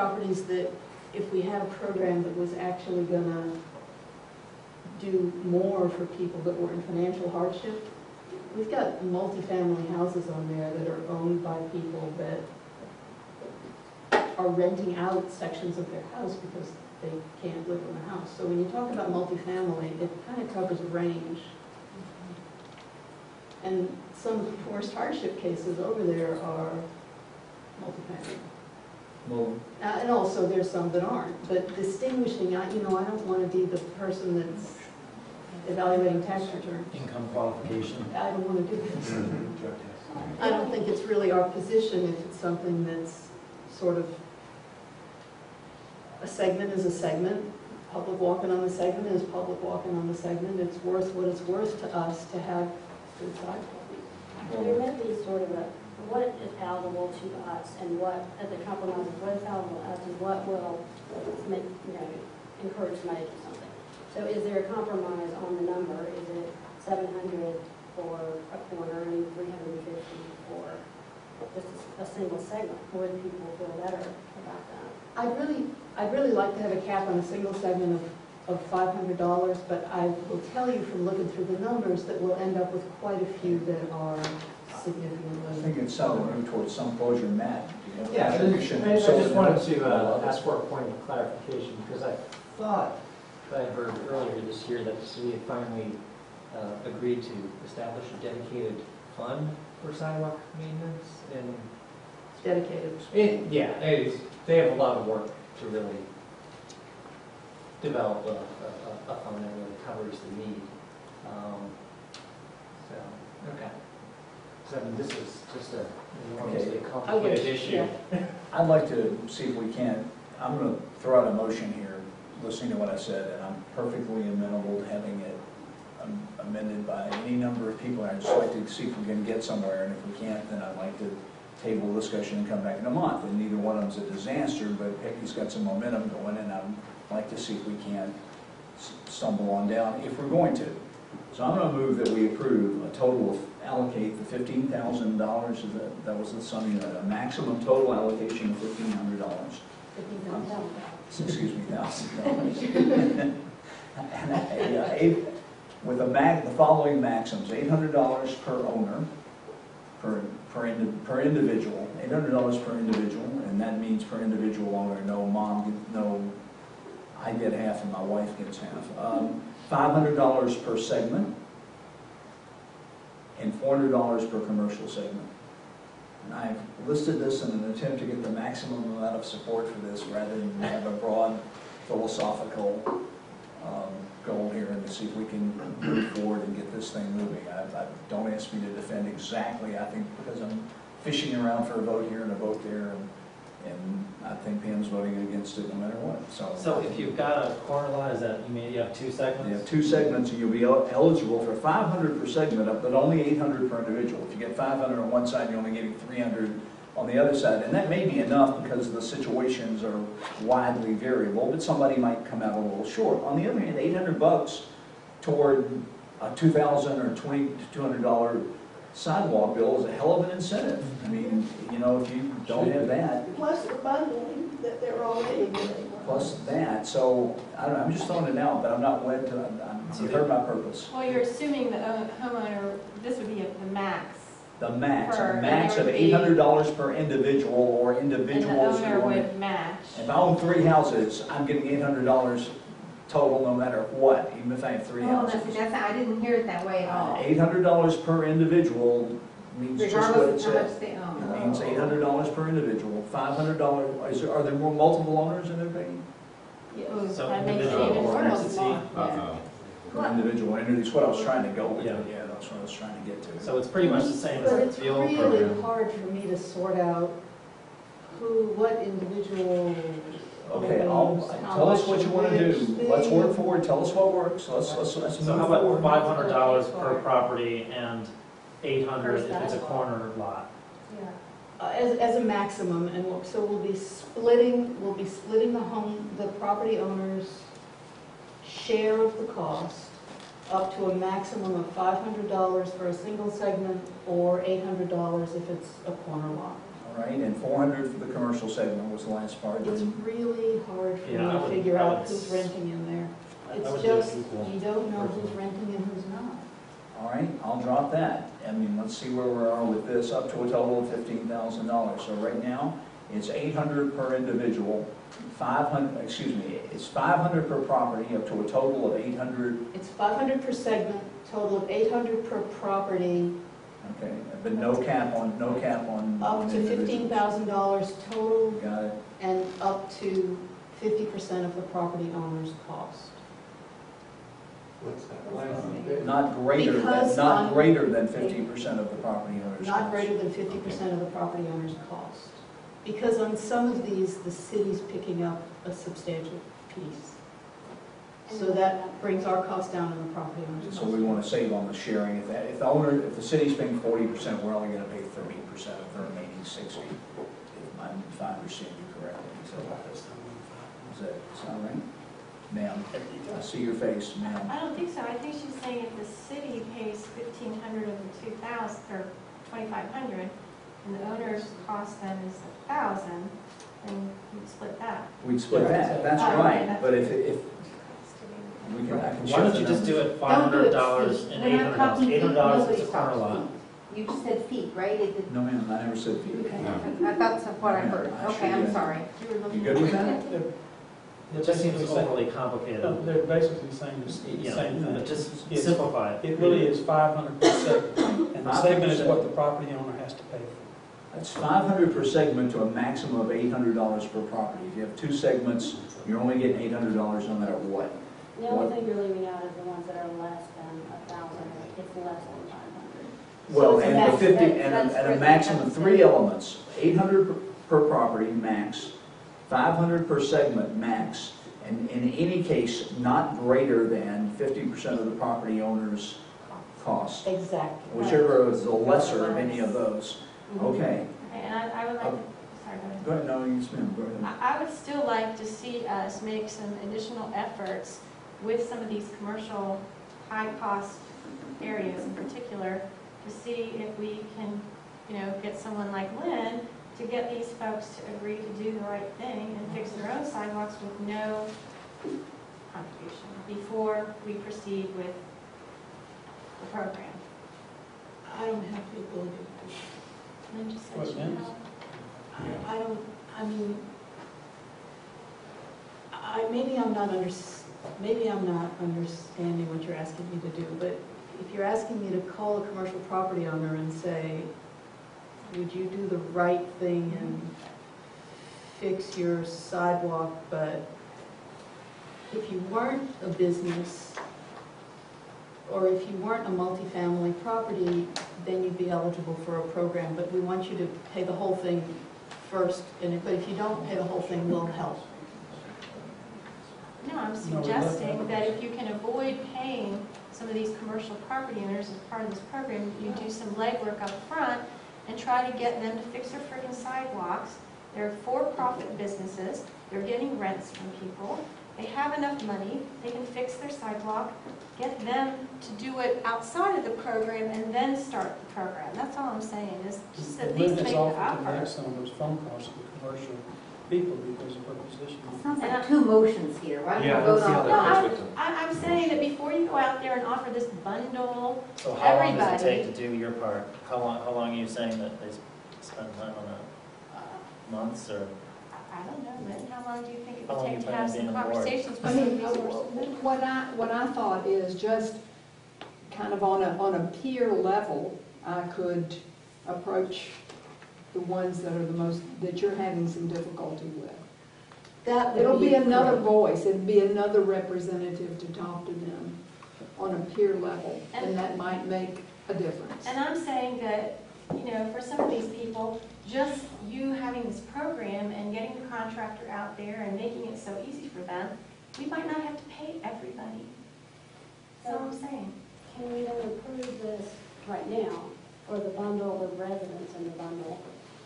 properties that if we had a program that was actually gonna do more for people that were in financial hardship, we've got multifamily houses on there that are owned by people that are renting out sections of their house because they can't live in the house. So when you talk about multifamily, it kind of covers a range. And some of the worst hardship cases over there are multifamily. Well, And also there's some that aren't, but distinguishing, I don't want to be the person that's evaluating tax returns. Income qualification. I don't want to do this. I don't think it's really our position if it's something that's sort of, a segment is a segment, public walking on the segment is public walking on the segment. It's worth what it's worth to us to have good sidewalk. There may be sort of a, what is palatable to us and what, at the compromise of what is palatable to us and what will make, encourage somebody to do something. So is there a compromise on the number? Is it 700 for a corner and 350 for just a single segment? Would people feel better about that? I'd really like to have a cap on a single segment of $500, but I will tell you from looking through the numbers that we'll end up with quite a few that are significantly. I think it's some move towards some closure, Matt. Yeah, I just wanted to ask for a point of clarification, because I thought I heard earlier this year that the city had finally agreed to establish a dedicated fund for sidewalk maintenance, and It's dedicated. they have a lot of work to really develop a fund that really covers the need. Okay. So I mean, this is just a enormously complicated issue. Yeah. I'd like to see if we can, I'm going to throw out a motion here, listening to what I said, and I'm perfectly amenable to having it amended by any number of people. I'd just like to see if we can get somewhere, and if we can't, then I'd like to table discussion and come back in a month. And neither one of them's a disaster, but Peggy's got some momentum going, and I'd like to see if we can stumble on down if we're going to. So I'm going to move that we approve a total of, allocate the $15,000, that was the sum, a maximum total allocation of $1,500. Excuse me, $1,000. With the following maxims: $800 per owner, per individual, $800 per individual, and that means per individual owner. No I get half and my wife gets half. $500 per segment, and $400 per commercial segment. And I've listed this in an attempt to get the maximum amount of support for this, rather than have a broad philosophical goal here, and to see if we can move forward and get this thing moving. Don't ask me to defend exactly. I think because I'm fishing around for a vote here and a vote there, and I think Pam's voting against it no matter what. So if you've got a corner lot, is that you have two segments? You have two segments, and you'll be eligible for $500 per segment, but only $800 per individual. If you get $500 on one side, you're only getting $300 on the other side, and that may be enough because the situations are widely variable, but somebody might come out a little short. On the other hand, $800 toward a $2,000 or $2,200 sidewalk bill is a hell of an incentive. I mean, if you don't have that. Plus the bundling that they're already getting. Plus that, so I'm just throwing it out, but I'm not wed to. You heard my purpose. Well, you're assuming the homeowner, this would be the max. The max, Per- a max of $800 per individual, or individuals. And the owner would match. If I own 3 houses, I'm getting $800 total, no matter what, even if I have 3 houses. I didn't hear it that way at all. $800 per individual means just what it Regardless of how much says. they own. It means $800 per individual. $500. Are there more multiple owners in there, Peggy? So That makes it individual even or worse. entity? Per individual entity is what I was trying to go with. Yeah. Yeah, that's what I was trying to get to. So it's pretty much the same as But it's the old really program. hard for me to sort out what individual. Okay, owns how tell us much what you want to which do. thing. Let's work forward. Tell us what works. Let's move So how about forward. $500 per property and $800 if it's a corner lot? As a maximum, and so we'll be splitting the property owner's share of the cost up to a maximum of $500 for a single segment, or $800 if it's a corner lot. right? And 400 for the commercial segment was the last part. It's really hard for me Yeah, I to would- figure I out would who's renting in there. I It's would do it just, equal. you don't know who's renting and who's not. All right, I'll drop that. I mean, let's see where we are with this, up to a total of $15,000. So right now, it's 800 per individual, 500, excuse me, it's 500 per property, up to a total of 800, It's 500 per segment, total of 800 per property, okay, but no cap on up to individuals. $15,000 total, Got it? and up to 50% of the property owner's cost. What's that? Not greater than, Because not on- greater than 50% of the property owner's Not cost. greater than 50% of the property owner's cost. Because on some of these, the city's picking up a substantial piece. So that brings our cost down on the property owner's cost. So we want to save on the sharing. If the city's paying 40%, we're only going to pay 30% of the remaining 60, if I understand you correctly. So does that sound right? Ma'am, I see your face, ma'am. I don't think so. I think she's saying if the city pays 1,500 of the 2,000, or 2,500, and the owner's cost then is 1,000, then you'd split that. We'd split that, that's right. But if we can, I can Why don't shift you the just do numbers. it $500 and We're not talking feet. $800 Nobody's is a corner talking lot. feet. You just said feet, right? It did- No, ma'am, I never said feet. Okay, I thought that's what I heard. Yeah, I Okay, sure I'm did. sorry. You good with that? It just seems overly complicated. They're basically saying the Yeah, same but thing. just Yes. simplify it. It really is 500 per segment, and the segment is 500%. what the property owner has to pay for. That's 500 per segment to a maximum of $800 per property. If you have two segments, you're only getting $800 no matter what. The only thing you're leaving out is the ones that are less than 1,000, it's less than 500. Well, So and that's- the 50, that's and for a the- maximum that's of 3 the- elements, 800 per property max, 500 per segment max, and in any case, not greater than 50% of the property owner's cost, Exactly. whichever is the lesser of any of those. Mhm. Okay, Okay, and I would like to, sorry, go ahead. go ahead, no, yes ma'am, go ahead. I would still like to see us make some additional efforts with some of these commercial high-cost areas in particular to see if we can, get someone like Lynn to get these folks to agree to do the right thing and fix their own sidewalks with no contribution before we proceed with the program. I don't have the ability to do that. Lynn just said What, she Lynn? will. I don't, I mean, maybe I'm not understanding what you're asking me to do, but if you're asking me to call a commercial property owner and say, would you do the right thing and fix your sidewalk, but if you weren't a business, or if you weren't a multifamily property, then you'd be eligible for a program, but we want you to pay the whole thing first, but if you don't pay the whole thing, we'll help. No, I'm No, suggesting that if you can avoid paying some of these commercial property owners as part of this program, you do some legwork up front and try to get them to fix their friggin' sidewalks. They're for-profit businesses, they're getting rents from people, they have enough money, they can fix their sidewalk, get them to do it outside of the program and then start the program. That's all I'm saying, is just at least Lynn make has the offered to make effort. some of those phone calls to the commercial people because of her position. Sounds like two motions here. Why don't we Yeah, I vote don't see how on that one? fits with them. I'm saying that before you go out there and offer this bundle, So how long does it Everybody. take to do your part? How long are you saying that they spend time on that? Months or? I don't know, Lynn, how long do you think it How would long take you to plan have on being some on board? conversations with I some mean, of these sources? what I thought is just kind of on a peer level, I could approach the ones that are the most, that you're having some difficulty with. That would It'll be another correct. voice, it'd be another representative to talk to them on a peer level, And- and that might make a difference. And I'm saying that, for some of these people, just you having this program and getting the contractor out there and making it so easy for them, we might not have to pay everybody. That's all I'm saying. Can we then approve this right now for the bundle of residents in the bundle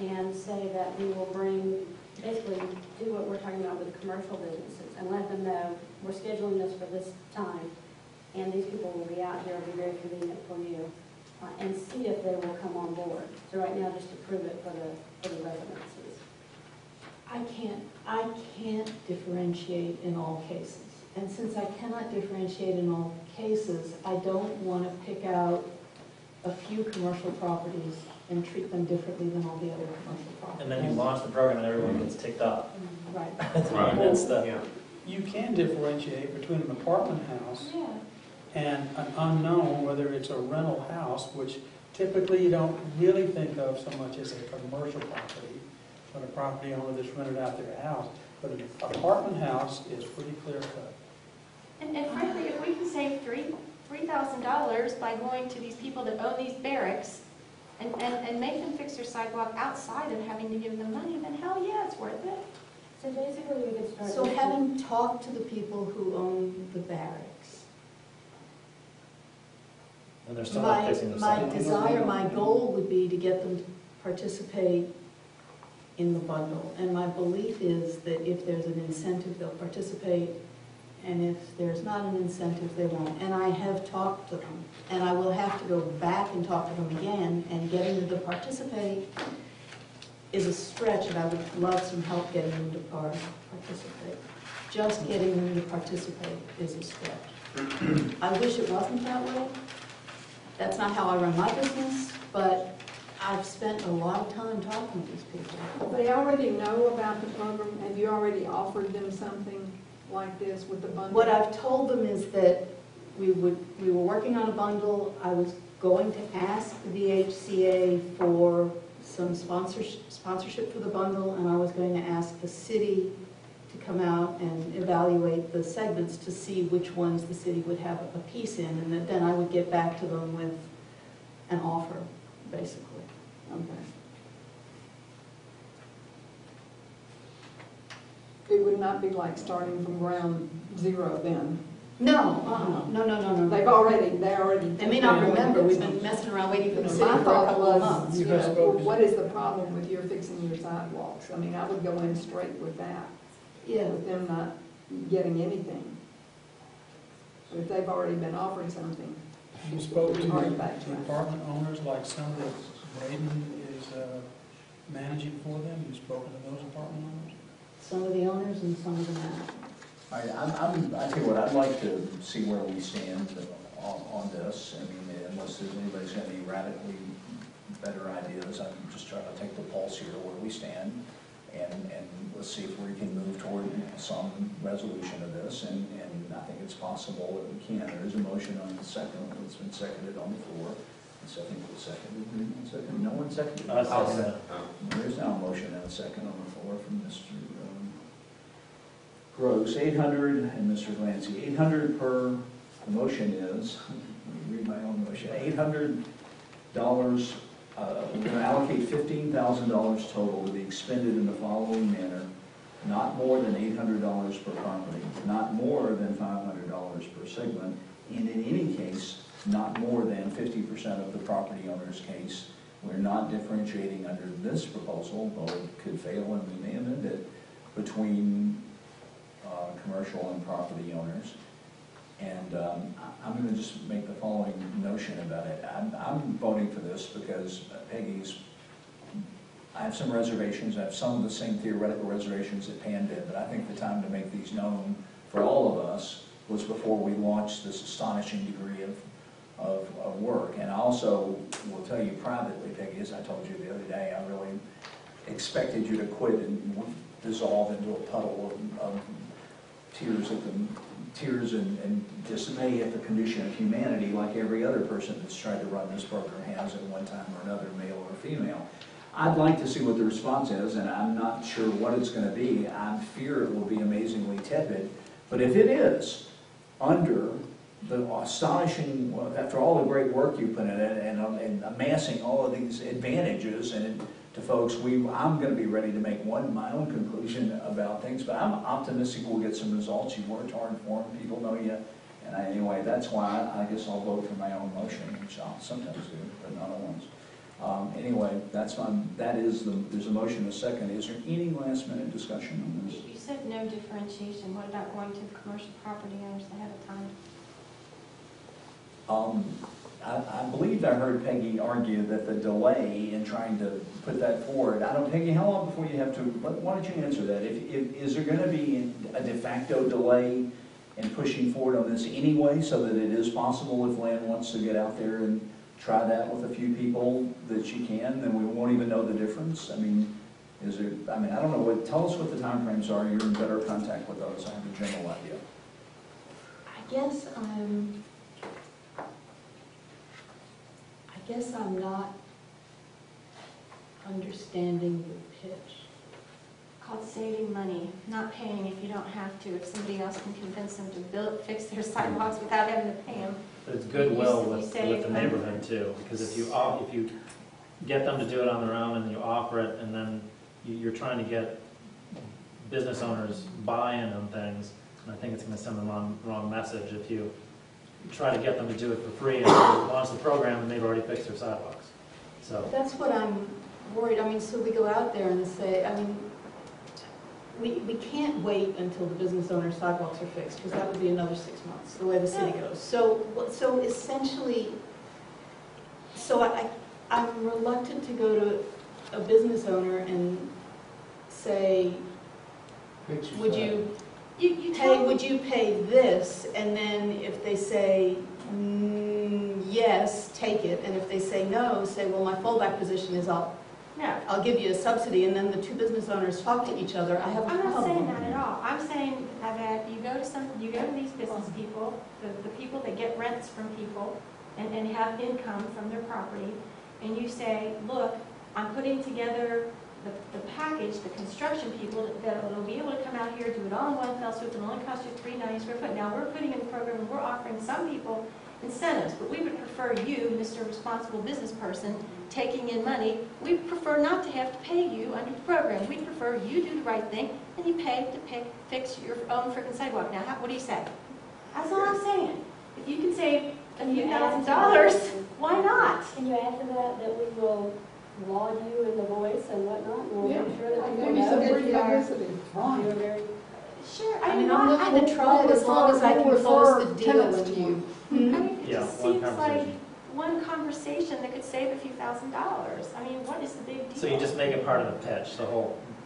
and say that we will basically do what we're talking about with commercial businesses and let them know we're scheduling this for this time and these people will be out here, it'll be very convenient for you. and see if they will come on board. So right now, just approve it for the residences. I can't differentiate in all cases. And since I cannot differentiate in all cases, I don't want to pick out a few commercial properties and treat them differently than all the other commercial properties. And then you launch the program and everyone gets ticked off. Right. That's the, Yeah. You can differentiate between an apartment house Yeah. and an unknown, whether it's a rental house, which typically you don't really think of so much as a commercial property, but a property owner that's rented out their house. But an apartment house is pretty clear cut. And frankly, if we can save $3,000 by going to these people that own these barracks and make them fix their sidewalk outside of having to give them money, then hell yeah, it's worth it. So basically, we could start. So having talked to the people who own the barracks, and they're still not fixing the my sidewalk. desire, my goal would be to get them to participate in the bundle. And my belief is that if there's an incentive, they'll participate, and if there's not an incentive, they won't. And I have talked to them, and I will have to go back and talk to them again, and getting them to participate is a stretch, and I would love some help getting them to participate. Just getting them to participate is a stretch. I wish it wasn't that way. That's not how I run my business, but I've spent a lot of time talking to these people. They already know about the program. Have you already offered them something like this with the bundle? What I've told them is that we were working on a bundle. I was going to ask the VHCA for some sponsorship for the bundle, and I was going to ask the city to come out and evaluate the segments to see which ones the city would have a piece in, and then I would get back to them with an offer, basically. Okay. It would not be like starting from ground zero then. No. They've already. They may not remember. We've been messing around waiting for the city My for a thought couple of was, months. you know, what is the problem with your fixing your sidewalks? I mean, I would go in straight with that, Yeah. with them not getting anything. But if they've already been offering something, You spoke to Hard the backtrack. apartment owners, like some that Braden is managing for them. You've spoken to those apartment owners? Some of the owners and some of the not. I tell you what, I'd like to see where we stand on this. I mean, unless there's anybody's got any radically better ideas, I'm just trying to take the pulse here where we stand, and let's see if we can move toward some resolution of this, and I think it's possible that we can. There is a motion on the second, it's been seconded on the floor. So I think it was seconded. No one seconded? I'll say that. There's now a motion and a second on the floor from Mr. Gross, 800, and Mr. Glancy, 800 per, the motion is, let me read my own motion, $800, we're going to allocate $15,000 total to be expended in the following manner: not more than $800 per property, not more than $500 per segment, and in any case, not more than 50% of the property owner's case. We're not differentiating under this proposal, though it could fail and we may amend it, between commercial and property owners. And I'm going to just make the following notion about it. I'm voting for this because Peggy's, I have some reservations. I have some of the same theoretical reservations that Pam did, but I think the time to make these known for all of us was before we launched this astonishing degree of work. And I also will tell you privately, Peggy, as I told you the other day, I really expected you to quit and dissolve into a puddle of tears and dismay at the condition of humanity, like every other person that's tried to run this program has at one time or another, male or female. I'd like to see what the response is, and I'm not sure what it's going to be. I fear it will be amazingly tepid, but if it is, under the astonishing, after all the great work you put in it and amassing all of these advantages and to folks, I'm going to be ready to make my own conclusion about things, but I'm optimistic we'll get some results. You've worked hard for them, people know you, and anyway, that's why I guess I'll vote for my own motion, which I'll sometimes do, but not always. Anyway, there's a motion and a second. Is there any last minute discussion on this? You said no differentiation. What about going to the commercial property owners ahead of time? I believe I heard Peggy argue that the delay in trying to put that forward, I don't, Peggy, how long before you have to, why don't you answer that? Is there gonna be a de facto delay in pushing forward on this anyway, so that it is possible if Lynn wants to get out there and try that with a few people, that she can, then we won't even know the difference? I mean, is there, I mean, I don't know tell us what the timeframes are, you're in better contact with those, I have a general idea. I guess I'm not understanding the pitch. Called saving money, not paying if you don't have to, if somebody else can convince them to fix their sidewalks without having to pay them. But it's goodwill You with save the money. neighborhood too, because if you get them to do it on their own and you offer it, and then you're trying to get business owners buy-in on things, and I think it's gonna send the wrong message if you try to get them to do it for free and launch the program and they've already fixed their sidewalks. So, That's what I'm worried, I mean, so we go out there and say, I mean, we can't wait until the business owner's sidewalks are fixed, because that would be another 6 months, the way the city goes. So essentially, I'm reluctant to go to a business owner and say, would you pay this? And then if they say, yes, take it. And if they say no, say, well, my fallback position is I'll give you a subsidy. And then the two business owners talk to each other. I have a problem. I'm not saying that at all. I'm saying that you go to these business people, the people that get rents from people and have income from their property, and you say, look, I'm putting together the package, the construction people that will be able to come out here, do it all in one fell swoop, and only cost you $3.90 square foot. Now we're putting in a program and we're offering some people incentives, but we would prefer you, Mr. Responsible Business Person, taking in money. We prefer not to have to pay you under the program. We prefer you do the right thing and you pay to fix your own freaking sidewalk. Now, what do you say? That's all I'm saying. If you can save a few $1,000s, why not? Can you add to that we will laud you in the voice and whatnot? And we'll make sure that people Maybe some know that free you are publicity. very. Sure, I mean, I'm not in trouble as long as I can close the deal tenants with to you. I mean, it Yeah, just one seems like conversation. one conversation that could save a few $1,000s. I mean, what is the big deal? so you just make it part of the pitch,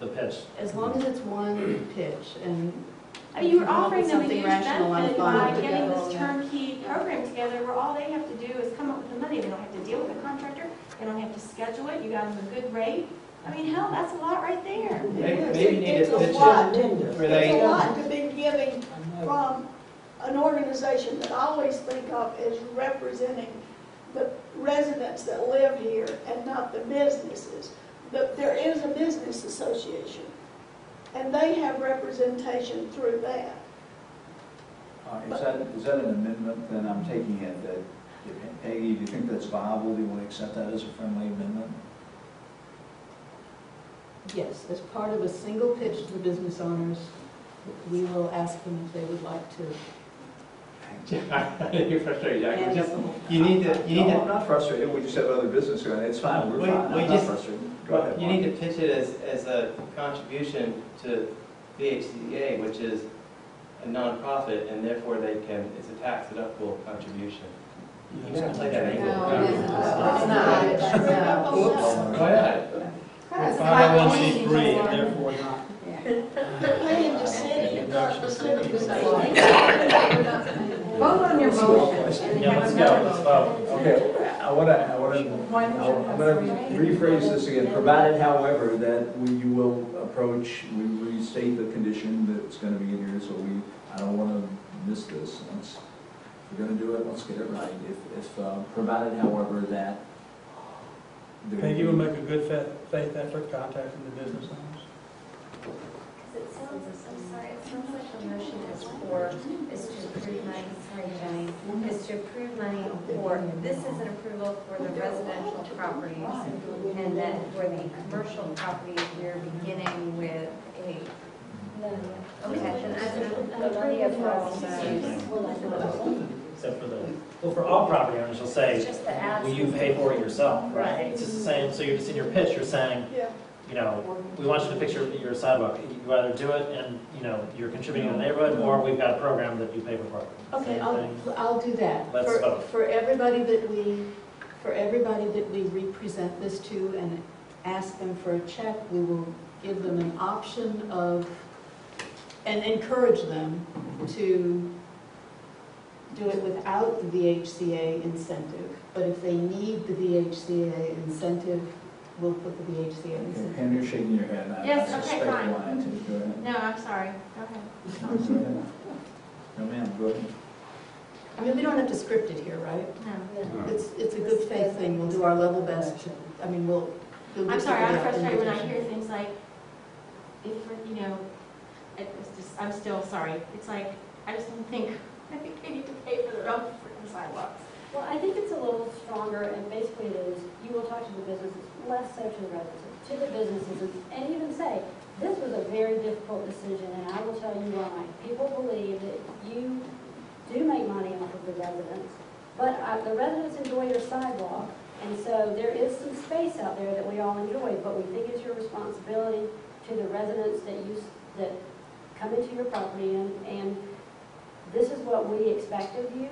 the pitch. As long as it's one pitch and. I mean, you're come up offering with them a something huge rational, I'm benefit fine by with getting it. this turnkey program together where all they have to do is come up with the money. They don't have to deal with a contractor. They don't have to schedule it. You got them a good rate. I mean, hell, that's a lot right there. Maybe you need to pitch it where It's a they, lot to be giving from an organization that I always think of as representing the residents that live here and not the businesses. There is a business association, and they have representation through that. Is that an amendment, then I'm taking it that, Peggy, do you think that's viable? Do you want to accept that as a friendly amendment? Yes, as part of a single pitch to the business owners, we will ask them if they would like to. you're frustrated, Jack. handle Just, the whole- you need to, No, I'm not frustrated, we just have other business going, it's fine, we're We- fine, we I'm not just- frustrated. Go ahead. you need to pitch it as a contribution to VHCA, which is a nonprofit, and therefore it's a tax deductible contribution. You gotta play that angle. No, it isn't. It's not. No. Oops, go ahead. It's 501c3 and therefore not. Paying the city, not the city. Vote on your motion. Yeah, let's go, let's vote. Okay, I'm gonna rephrase this again, provided however that you will approach, we restate the condition that's gonna be in here, so I don't wanna miss this. If we're gonna do it, let's get it right. If provided however that. Peggy will make a good faith effort contacting the business owners. It sounds, I'm sorry, it sounds like the motion is to approve money, sorry Jenny, is to approve money for, this is an approval for the residential properties, and then for the commercial properties, we're beginning with a, okay, then as an approval for all use. Except for all property owners, you'll say, It's just the ads. will you pay for it yourself? Right. It's just the same, so you're just in your pitch, you're saying, Yeah. you know, we want you to fix your sidewalk. You either do it and, you know, you're contributing to the neighborhood, or we've got a program that you pay for parking. Okay, Same thing. I'll do that. Let's vote. For everybody that we represent this to and ask them for a check, we will give them an option of, and encourage them to do it without the VHCA incentive. But if they need the VHCA incentive, we'll put the VHCA Okay, incentive. Pam, you're shaking your head. Yes, I okay, suspect fine. why. Go ahead. No, I'm sorry, go ahead. No, go ahead. No, ma'am, go ahead. I mean, we don't have to script it here, right? No. It's a good faith thing. We'll do our level best. I mean, we'll I'm get sorry, I'm the frustrated when I invitation. hear things like, you know, it's just, I'm still sorry. It's like, I just don't think they need to pay for their own freaking sidewalks. Well, I think it's a little stronger, and basically it is, you will talk to the businesses, less so to the residents, to the businesses, and even say, this was a very difficult decision, and I will tell you why. People believe that you do make money off of the residents, but the residents enjoy your sidewalk, and so there is some space out there that we all enjoy, but we think it's your responsibility to the residents that come into your property, and this is what we expect of you,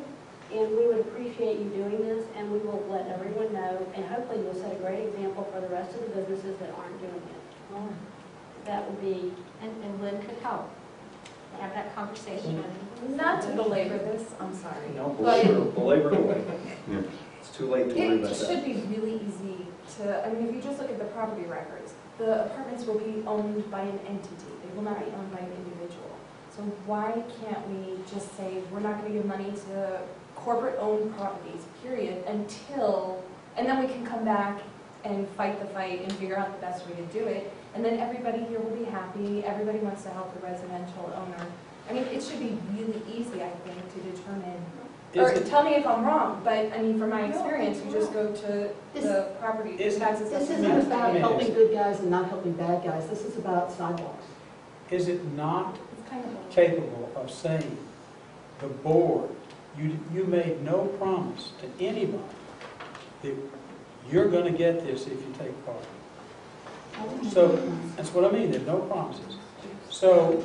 and we would appreciate you doing this, and we will let everyone know, and hopefully you'll set a great example for the rest of the businesses that aren't doing it. That would be, And Lynn could help have that conversation. Not to belabor this, I'm sorry. No, But belabor away. It's too late to worry it about that. should be really easy to, I mean, if you just look at the property records, the apartments will be owned by an entity. They will not be owned by an individual. So why can't we just say, we're not going to give money to corporate-owned properties, period, until, and then we can come back and fight the fight and figure out the best way to do it. And then everybody here will be happy. Everybody wants to help the residential owner. I mean, it should be really easy, I think, to determine. Or tell me if I'm wrong, but I mean, from my experience, you just go to the property tax This assessment. isn't about helping good guys and not helping bad guys. This is about sidewalks. Is it not It's kind of capable of saying, the board, you made no promise to anybody that you're going to get this if you take part? So, that's what I mean, there's no promises. So,